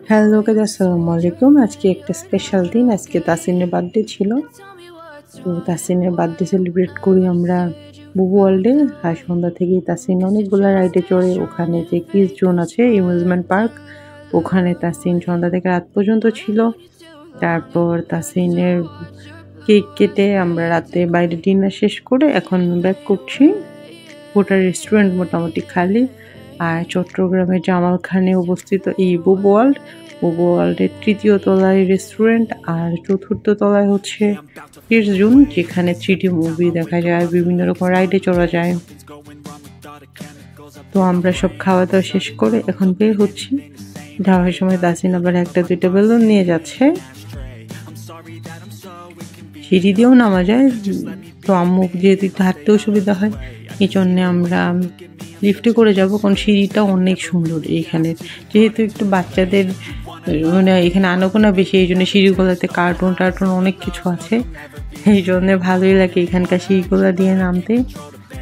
Hello guys, আসসালামু আলাইকুম। আজকে একটা স্পেশাল দিন। আজকে তাসিনের বার্থডে ছিল। তো তাসিনের বার্থডে সেলিব্রেট করি আমরা বুবু ওয়ার্ল্ডে। আর সন্ধ্যা থেকেই তাসিন অনেকগুলো রাইডে চড়ে ওখানে যে কিডস জোন আছে অ্যামিউজমেন্ট পার্ক, ওখানে তাসিন সন্ধ্যা থেকে রাত পর্যন্ত ছিল। তারপর তাসিনের কেক কেটে আমরা রাতে বাইরে ডিনার শেষ করে এখন ব্যাক করছি। গোটা রেস্টুরেন্ট মোটামুটি খালি। আর চট্টগ্রামের জামালখানে অবস্থিত এই বুবু ওয়ার্ল্ডের তৃতীয় তলায় রেস্টুরেন্ট, আর চতুর্থ তলায় হচ্ছে কিডস জোন, যেখানে 3D মুভি দেখা যায়, বিভিন্ন রকম রাইডে চড়া যায়। তো আমরা সব খাওয়া দাওয়া শেষ করে এখন বের হচ্ছি। যাওয়ার সময় তাসিন আবার একটা দুইটা বেলুন নিয়ে যাচ্ছে। সিঁড়ি দিয়েও নামা যায়, তো আম্মু যেহেতু একটু হাঁটতেও সুবিধা হয় এই জন্যে আমরা লিফটে করে যাব, কারণ সিঁড়িটা অনেক সুন্দর এইখানে। যেহেতু একটু বাচ্চাদের মানে এখানে আনাগোনা বেশি, এই জন্য সিঁড়িগুলোতে কার্টুন অনেক কিছু আছে, এই জন্যে ভালোই লাগে এখানকার সিঁড়িগুলো দিয়ে নামতে।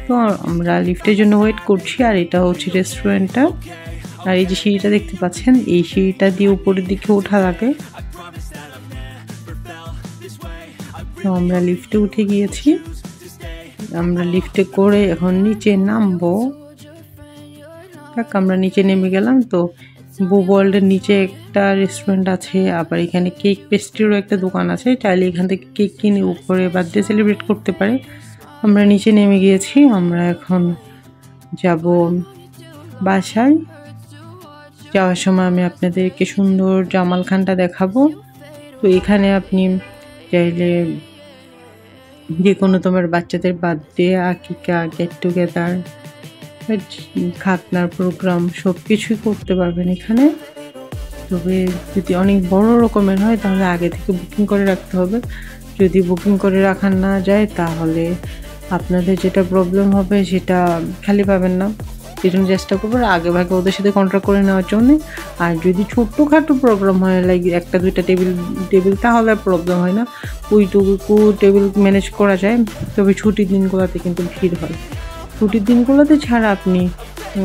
তো আমরা লিফটের জন্য ওয়েট করছি। আর এটা হচ্ছে রেস্টুরেন্টটা। আর এই যে সিঁড়িটা দেখতে পাচ্ছেন, এই সিঁড়িটা দিয়ে উপরের দিকে ওঠা লাগে। তো আমরা লিফটে উঠে গিয়েছি। আমরা লিফটে করে এখন নিচে নামবো। আমরা নিচে নেমে গেলাম। তো বুবু ওয়ার্ল্ডের নিচে একটা রেস্টুরেন্ট আছে, আবার এখানে কেক পেস্ট্রিরও একটা দোকান আছে, চাইলে এখান থেকে কেক কিনে উপরে বার্থডে সেলিব্রেট করতে পারে। আমরা নিচে নেমে গিয়েছি। আমরা এখন যাব বাসায়। যাওয়ার সময় আমি আপনাদেরকে সুন্দর জামালখানটা দেখাবো। তো এখানে আপনি চাইলে যে কোনো তোমার বাচ্চাদের বার্থডে, আকিকা, গেট টুগেদার, খাতনার প্রোগ্রাম সব কিছুই করতে পারবেন এখানে। তবে যদি অনেক বড় রকমের হয় তাহলে আগে থেকে বুকিং করে রাখতে হবে। যদি বুকিং করে রাখা না যায় তাহলে আপনাদের যেটা প্রবলেম হবে সেটা খালি পাবেন না। এই জন্য চেষ্টা করবো আগে ভাগে ওদের সাথে কন্ট্যাক্ট করে নেওয়ার জন্যে। আর যদি ছোট্টখাটো প্রোগ্রাম হয়, লাইক একটা দুইটা টেবিল তাহলে প্রবলেম হয় না, ওইটুকু টেবিল ম্যানেজ করা যায়। তবে ছুটির দিনগুলোতে কিন্তু ভিড় হয়। ছুটির দিনগুলোতে ছাড়া আপনি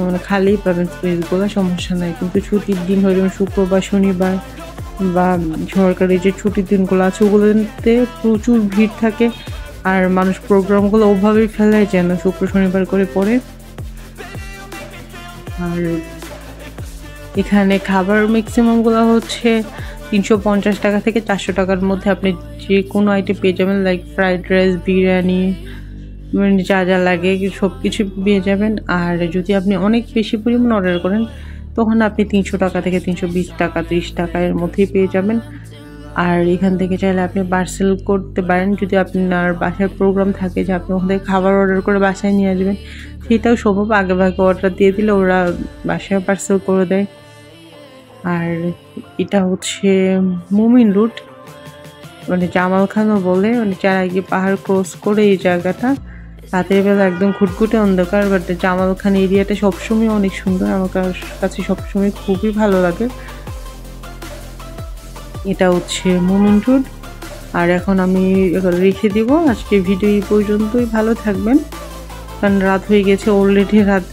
মানে খালিই পাবেন স্পেসগুলো, সমস্যা নাই। কিন্তু ছুটির দিন হয়ে যেমন শুক্রবার, শনিবার বা সরকারি যে ছুটির দিনগুলো আছে ওগুলোতে প্রচুর ভিড় থাকে। আর মানুষ প্রোগ্রামগুলো ওভাবেই ফেলে যেন শুক্র শনিবার করে পড়ে। আর এখানে খাবার ম্যাক্সিমামগুলো হচ্ছে 350 টাকা থেকে 400 টাকার মধ্যে আপনি যে কোনো আইটেম পেয়ে যাবেন, লাইক ফ্রাইড রাইস, বিরিয়ানি, যা যা লাগে সব কিছু পেয়ে যাবেন। আর যদি আপনি অনেক বেশি পরিমাণ অর্ডার করেন তখন আপনি 300 টাকা থেকে 320 টাকা, 30 টাকার মধ্যেই পেয়ে যাবেন। আর এখান থেকে চাইলে আপনি পার্সেল করতে পারেন। যদি আপনার বাসায় প্রোগ্রাম থাকে যে আপনি ওখান থেকে খাবার অর্ডার করে বাসায় নিয়ে আসবেন, সেটাও সম্ভব। আগে ভাগে অর্ডার দিয়ে দিলে ওরা বাসায় পার্সেল করে দেয়। আর এটা হচ্ছে মুমিন রুট, মানে জামালখানও বলে, মানে যারা গিয়ে পাহাড় ক্রস করে এই জায়গাটা। রাতের বেলা একদম ঘুটঘুটে অন্ধকার, বাট জামালখান এরিয়াটা সবসময় অনেক সুন্দর, আমার কাছে সবসময় খুবই ভালো লাগে। এটা হচ্ছে মুমিন রোড। আর এখন আমি রেখে দিব। আজকে ভিডিও এই পর্যন্তই। ভালো থাকবেন, কারণ রাত হয়ে গেছে, অলরেডি রাত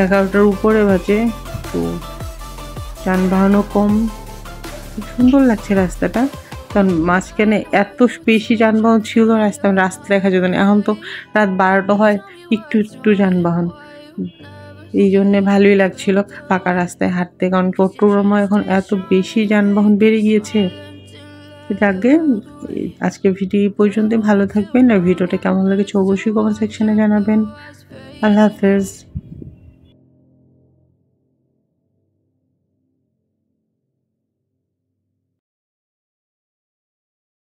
11টার উপরে বাজে। তো যানবাহনও কম, খুব সুন্দর লাগছে রাস্তাটা। কারণ মাঝখানে এত বেশি যানবাহন ছিল রাস্তা দেখা যেত না। এখন তো রাত 12টা হয়, একটু যানবাহন, এই জন্যে ভালোই লাগছিল ফাঁকা রাস্তায় হাঁটতে। কারণ চট্টগ্রামে এখন এত বেশি যানবাহন বেড়ে গিয়েছে। যাকে আজকে ভিডিও এই পর্যন্তই। ভালো থাকবেন। আর ভিডিওটা কেমন লেগেছে অবশ্যই কমেন্ট সেকশনে জানাবেন। আল্লাহ হাফেজ।